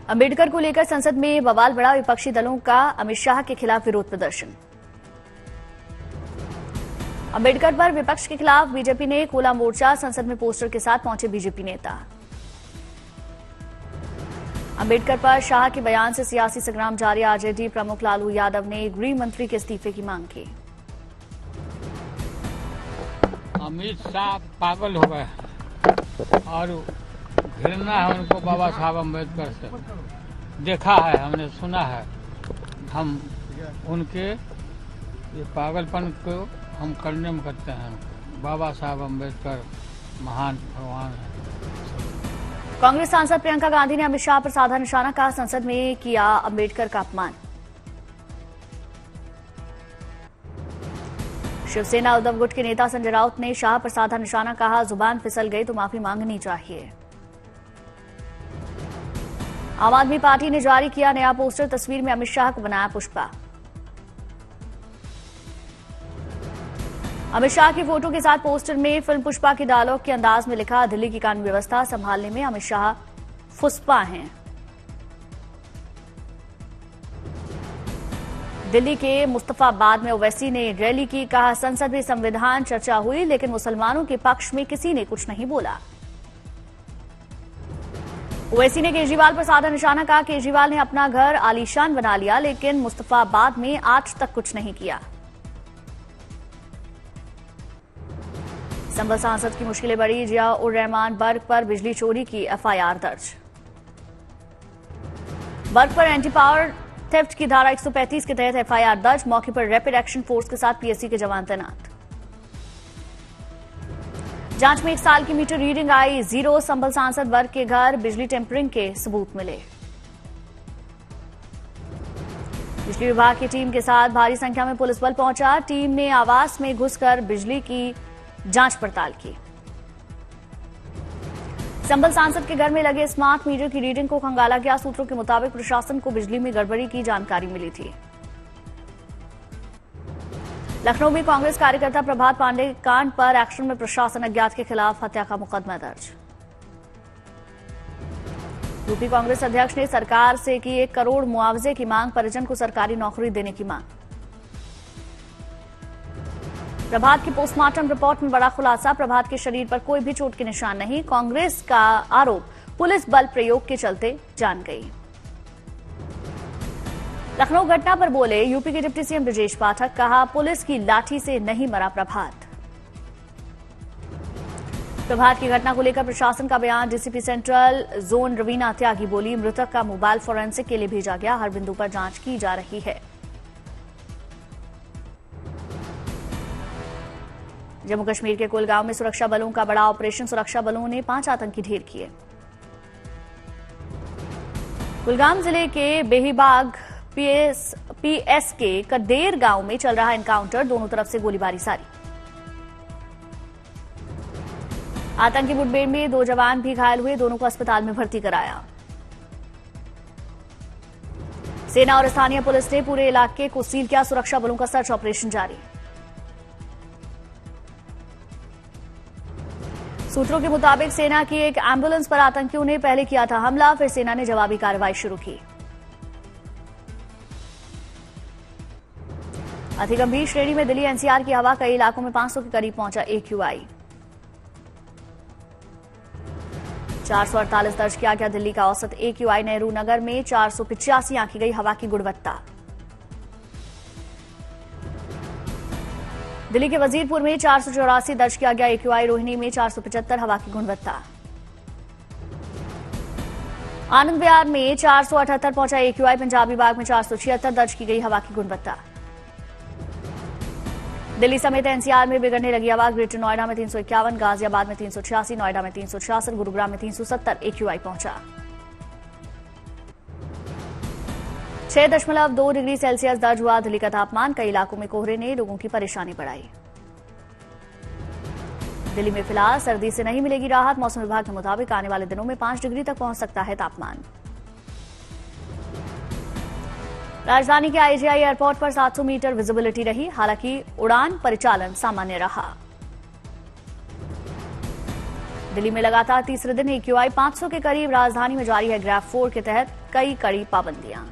अम्बेडकर को लेकर संसद में बवाल बढ़ा, विपक्षी दलों का अमित शाह के खिलाफ विरोध प्रदर्शन। अम्बेडकर पर विपक्ष के खिलाफ बीजेपी ने खोला मोर्चा, संसद में पोस्टर के साथ पहुंचे बीजेपी नेता। अम्बेडकर पर शाह के बयान से सियासी संग्राम जारी, आरजेडी प्रमुख लालू यादव ने गृह मंत्री के इस्तीफे की मांग की। अमित शाह पागल हो गए और घृणा है उनको बाबा साहब अम्बेडकर से। देखा है, हमने सुना है, हम उनके ये पागलपन को हम करने में करते हैं। बाबा साहब अम्बेडकर महान भगवान है। कांग्रेस सांसद प्रियंका गांधी ने अमित शाह पर साधा निशाना, कहा संसद में किया अम्बेडकर का अपमान। शिवसेना उद्धव गुट के नेता संजय राउत ने शाह पर साधा निशाना, कहा जुबान फिसल गई तो माफी मांगनी चाहिए। आम आदमी पार्टी ने जारी किया नया पोस्टर, तस्वीर में अमित शाह को बनाया पुष्पा। अमित शाह की फोटो के साथ पोस्टर में फिल्म पुष्पा के डायलॉग के अंदाज में लिखा, दिल्ली की कानून व्यवस्था संभालने में अमित शाह फुसपा हैं। दिल्ली के मुस्तफाबाद में ओवैसी ने रैली की, कहा संसद में संविधान चर्चा हुई लेकिन मुसलमानों के पक्ष में किसी ने कुछ नहीं बोला। ओवैसी ने केजरीवाल पर साधा निशाना, कहा केजरीवाल ने अपना घर आलीशान बना लिया लेकिन मुस्तफाबाद में आज तक कुछ नहीं किया। संभल सांसद की मुश्किलें बढ़ी, जिया उर रहमान बर्ग पर बिजली चोरी की एफआईआर दर्ज। बर्ग पर एंटी पावर थेफ्ट की धारा 135 के तहत एफआईआर दर्ज, मौके पर रैपिड एक्शन फोर्स के साथ पीएससी के जवान तैनात। जांच में 1 साल की मीटर रीडिंग आई 0, संभल सांसद वर्ग के घर बिजली टेम्परिंग के सबूत मिले। बिजली विभाग की टीम के साथ भारी संख्या में पुलिस बल पहुंचा, टीम ने आवास में घुसकर बिजली की जांच पड़ताल की। संभल सांसद के घर में लगे स्मार्ट मीटर की रीडिंग को खंगाला गया, सूत्रों के मुताबिक प्रशासन को बिजली में गड़बड़ी की जानकारी मिली थी। लखनऊ में कांग्रेस कार्यकर्ता प्रभात पांडे कांड पर एक्शन में प्रशासन, अज्ञात के खिलाफ हत्या का मुकदमा दर्ज। यूपी कांग्रेस अध्यक्ष ने सरकार से की 1 करोड़ मुआवजे की मांग, परिजन को सरकारी नौकरी देने की मांग। प्रभात की पोस्टमार्टम रिपोर्ट में बड़ा खुलासा, प्रभात के शरीर पर कोई भी चोट के निशान नहीं, कांग्रेस का आरोप पुलिस बल प्रयोग के चलते जान गई। लखनऊ घटना पर बोले यूपी के डिप्टी सीएम ब्रजेश पाठक, कहा पुलिस की लाठी से नहीं मरा प्रभात। प्रभात की घटना को लेकर प्रशासन का बयान, डीसीपी सेंट्रल जोन रवीना त्यागी बोली, मृतक का मोबाइल फोरेंसिक के लिए भेजा गया, हर बिंदु पर जांच की जा रही है। जम्मू कश्मीर के कुलगांव में सुरक्षा बलों का बड़ा ऑपरेशन, सुरक्षा बलों ने 5 आतंकी ढेर किए। कुलगाम जिले के बेहीबाग पीएस के कदेर गांव में चल रहा एनकाउंटर, दोनों तरफ से गोलीबारी जारी। आतंकी मुठभेड़ में 2 जवान भी घायल हुए, दोनों को अस्पताल में भर्ती कराया। सेना और स्थानीय पुलिस ने पूरे इलाके को सील किया, सुरक्षा बलों का सर्च ऑपरेशन जारी। सूत्रों के मुताबिक सेना की एक एम्बुलेंस पर आतंकियों ने पहले किया था हमला, फिर सेना ने जवाबी कार्रवाई शुरू की। अति गंभीर श्रेणी में दिल्ली एनसीआर की हवा, कई इलाकों में 500 के करीब पहुंचा एक्यूआई। 448 दर्ज किया गया दिल्ली का औसत एक्यूआई, नेहरू नगर में 485 आंकी गई हवा की गुणवत्ता। दिल्ली के वजीरपुर में 484 दर्ज किया गया एक्यूआई, रोहिणी में 475 हवा की गुणवत्ता। आनंद विहार में 478 पहुंचा एक्यूआई, पंजाबी बाग में 476 दर्ज की गई हवा की गुणवत्ता। दिल्ली समेत एनसीआर में बिगड़ने लगी हवा, ग्रेटर नोएडा में 351, गाजियाबाद में 386, नोएडा में 366, गुरुग्राम में 370 एक्यूआई पहुंचा। 6.2 डिग्री सेल्सियस दर्ज हुआ दिल्ली का तापमान, कई इलाकों में कोहरे ने लोगों की परेशानी बढ़ाई। दिल्ली में फिलहाल सर्दी से नहीं मिलेगी राहत, मौसम विभाग के मुताबिक आने वाले दिनों में 5 डिग्री तक पहुंच सकता है तापमान। राजधानी के आईजीआई एयरपोर्ट पर 700 मीटर विजिबिलिटी रही, हालांकि उड़ान परिचालन सामान्य रहा। दिल्ली में लगातार तीसरे दिन AQI 500 के करीब। राजधानी में जारी है ग्राफ 4 के तहत कई कड़ी पाबंदियां।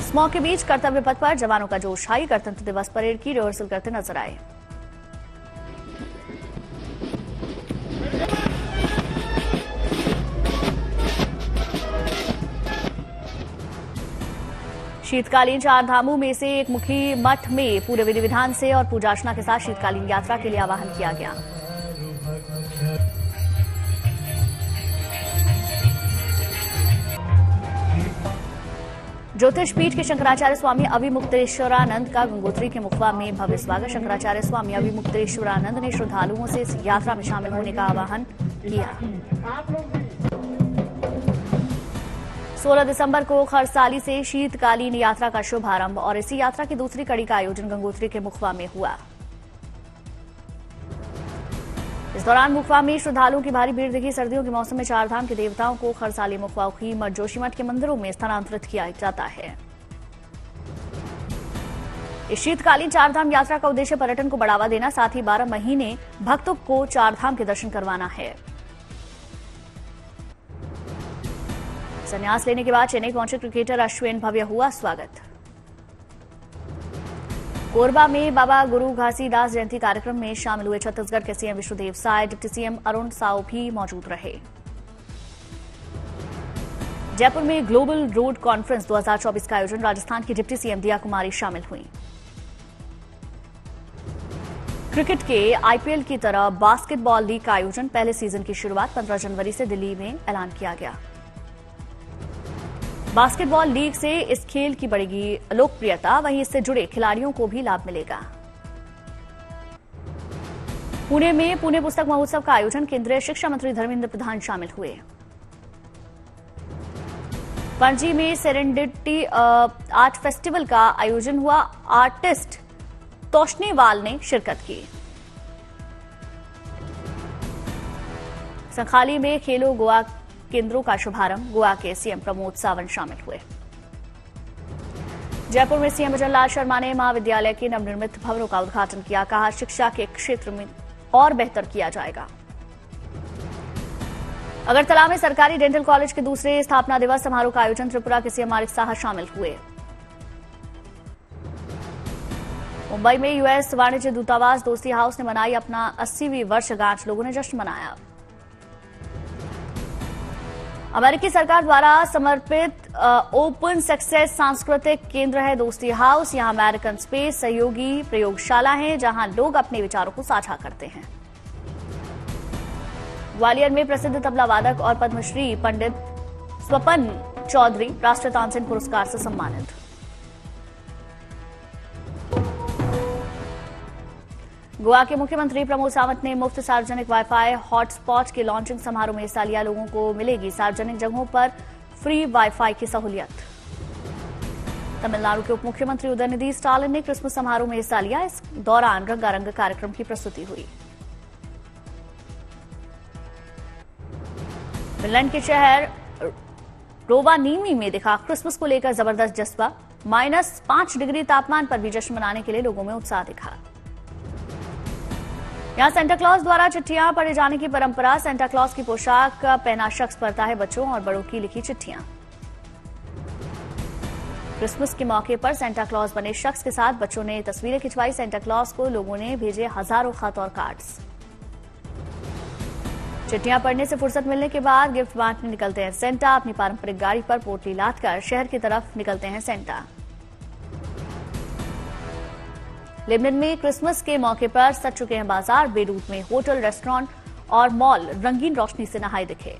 स्मॉग के बीच कर्तव्य पथ पर जवानों का जोश हाई। गणतंत्र दिवस परेड की रिहर्सल करते नजर आए। शीतकालीन चार धामों में से एक मुखी मठ में पूरे विधि विधान से और पूजा अर्चना के साथ शीतकालीन यात्रा के लिए आह्वान किया गया। ज्योतिष पीठ के शंकराचार्य स्वामी अविमुक्तेश्वरानंद का गंगोत्री के मुखवा में भव्य स्वागत। शंकराचार्य स्वामी अविमुक्तेश्वरानंद ने श्रद्धालुओं से इस यात्रा में शामिल होने का आह्वान किया। 16 दिसंबर को खरसाली से शीतकालीन यात्रा का शुभारंभ और इसी यात्रा की दूसरी कड़ी का आयोजन गंगोत्री के मुखवा में हुआ। इस दौरान मुखवा में श्रद्धालुओं की भारी भीड़ दिखी। सर्दियों के मौसम में चारधाम के देवताओं को खरसाली, मुखवा, खीमठ, जोशीमठ के मंदिरों में स्थानांतरित किया जाता है। इस शीतकालीन चारधाम यात्रा का उद्देश्य पर्यटन को बढ़ावा देना, साथ ही 12 महीने भक्तों को चारधाम के दर्शन करवाना है। संन्यास लेने के बाद चेन्नई पहुंचे क्रिकेटर अश्विन, भव्य हुआ स्वागत। कोरबा में बाबा गुरु घासीदास जयंती कार्यक्रम में शामिल हुए छत्तीसगढ़ के CM Vishnu Deo Sai. Deputy CM Arun Sao भी मौजूद रहे। जयपुर में ग्लोबल रोड कॉन्फ्रेंस 2024 का आयोजन। राजस्थान की डिप्टी सीएम दिया कुमारी शामिल हुई। क्रिकेट के आईपीएल की तरह बास्केटबॉल लीग का आयोजन। पहले सीजन की शुरुआत 15 जनवरी से दिल्ली में ऐलान किया गया। बास्केटबॉल लीग से इस खेल की बढ़ेगी लोकप्रियता, वहीं इससे जुड़े खिलाड़ियों को भी लाभ मिलेगा। पुणे में पुणे पुस्तक महोत्सव का आयोजन। केंद्रीय शिक्षा मंत्री धर्मेंद्र प्रधान शामिल हुए। पणजी में सेरेंडिटी आर्ट फेस्टिवल का आयोजन हुआ। आर्टिस्ट तोशनीवाल ने शिरकत की। संखाली में खेलो गोवा केंद्रों का शुभारंभ। गोवा के सीएम प्रमोद सावंत शामिल हुए। जयपुर में सीएम भजन लाल शर्मा ने महाविद्यालय के नवनिर्मित भवनों का उद्घाटन किया। कहा, शिक्षा के क्षेत्र में और बेहतर किया जाएगा। अगरतला में सरकारी डेंटल कॉलेज के दूसरे स्थापना दिवस समारोह का आयोजन। त्रिपुरा के सीएम मारिक साहा शामिल हुए। मुंबई में यूएस वाणिज्य दूतावास दोस्ती हाउस ने मनाई अपना 80वीं वर्षगांठ। लोगों ने जश्न मनाया। अमेरिकी सरकार द्वारा समर्पित ओपन सक्सेस सांस्कृतिक केंद्र है दोस्ती हाउस। यहां अमेरिकन स्पेस सहयोगी प्रयोगशाला है, जहां लोग अपने विचारों को साझा करते हैं। ग्वालियर में प्रसिद्ध तबला वादक और पद्मश्री पंडित स्वपन चौधरी राष्ट्रीय तानसेन पुरस्कार से सम्मानित। गोवा के मुख्यमंत्री प्रमोद सावंत ने मुफ्त सार्वजनिक वाईफाई हॉटस्पॉट के लॉन्चिंग समारोह में हिस्सा लिया। लोगों को मिलेगी सार्वजनिक जगहों पर फ्री वाईफाई की सहूलियत। तमिलनाडु के उप मुख्यमंत्री उदयनिधि स्टालिन ने क्रिसमस समारोह में हिस्सा लिया। इस दौरान रंगारंग कार्यक्रम की प्रस्तुति हुई। फिनलैंड के शहर रोवानीमी में दिखा क्रिसमस को लेकर जबरदस्त जज्बा। -5 डिग्री तापमान पर भी जश्न मनाने के लिए लोगों में उत्साह दिखा। यहां सेंटा क्लॉज द्वारा चिट्ठियां पढ़े जाने की परंपरा। सेंटा क्लॉज की पोशाक पहना शख्स पढ़ता है बच्चों और बड़ों की लिखी चिट्ठियां। क्रिसमस के मौके पर सेंटा क्लॉज बने शख्स के साथ बच्चों ने तस्वीरें खिंचवाई। सेंटा क्लॉज को लोगों ने भेजे हजारों खत और कार्ड्स। चिट्ठियां पढ़ने से फुर्सत मिलने के बाद गिफ्ट बांटने निकलते हैं सेंटा। अपनी पारंपरिक गाड़ी पर पोटली लादकर शहर की तरफ निकलते हैं सेंटा। लेबनान में क्रिसमस के मौके पर सज चुके हैं बाजार। बेरूत में होटल, रेस्टोरेंट और मॉल रंगीन रोशनी से नहाए दिखे।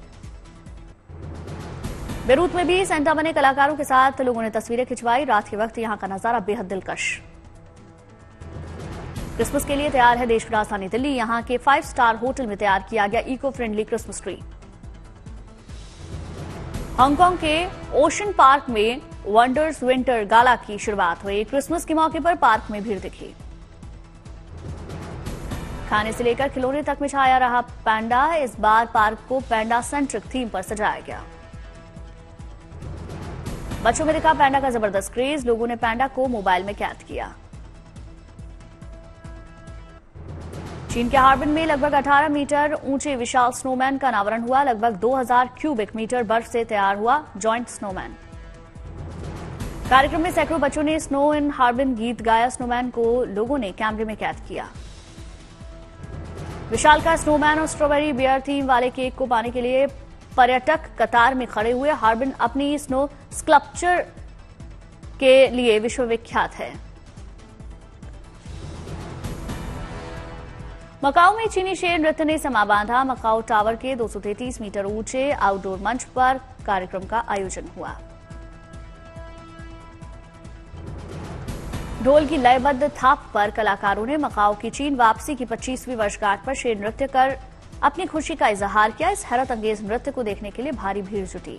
बेरूत में भी सेंटा बने कलाकारों के साथ लोगों ने तस्वीरें खिंचवाई। रात के वक्त यहां का नजारा बेहद दिलकश। क्रिसमस के लिए तैयार है देश की राजधानी दिल्ली। यहां के 5 स्टार होटल में तैयार किया गया eco friendly Christmas tree. Hong Kong के ओशन पार्क में वंडर्स विंटर गाला की शुरुआत हुई। क्रिसमस के मौके पर पार्क में भीड़ दिखी। खाने से लेकर खिलौने तक में छाया रहा पैंडा। इस बार पार्क को पैंडा सेंट्रिक थीम पर सजाया गया। बच्चों में दिखा पैंडा का जबरदस्त क्रेज। लोगों ने पैंडा को मोबाइल में कैद किया। चीन के हार्बिन में लगभग 18 मीटर ऊंचे विशाल स्नोमैन का अनावरण हुआ। लगभग 2000 क्यूबिक मीटर बर्फ से तैयार हुआ जॉइंट स्नोमैन। कार्यक्रम में सैकड़ों बच्चों ने स्नो इन हार्बिन गीत गाया। स्नोमैन को लोगों ने कैमरे में कैद किया। विशाल का स्नोमैन और स्ट्रॉबेरी बियर थीम वाले केक को पाने के लिए पर्यटक कतार में खड़े हुए। हार्बिन अपनी स्नो स्कल्पचर के लिए विश्वविख्यात है। मकाऊ में चीनी शेर नृत्य ने समा बांधा। मकाऊ टावर के 233 मीटर ऊंचे आउटडोर मंच पर कार्यक्रम का आयोजन हुआ। ढोल की लयबद्ध थाप पर कलाकारों ने मकाऊ की चीन वापसी की 25वीं वर्षगांठ पर शेर नृत्य कर अपनी खुशी का इजहार किया। इस हैरत अंगेज नृत्य को देखने के लिए भारी भीड़ जुटी।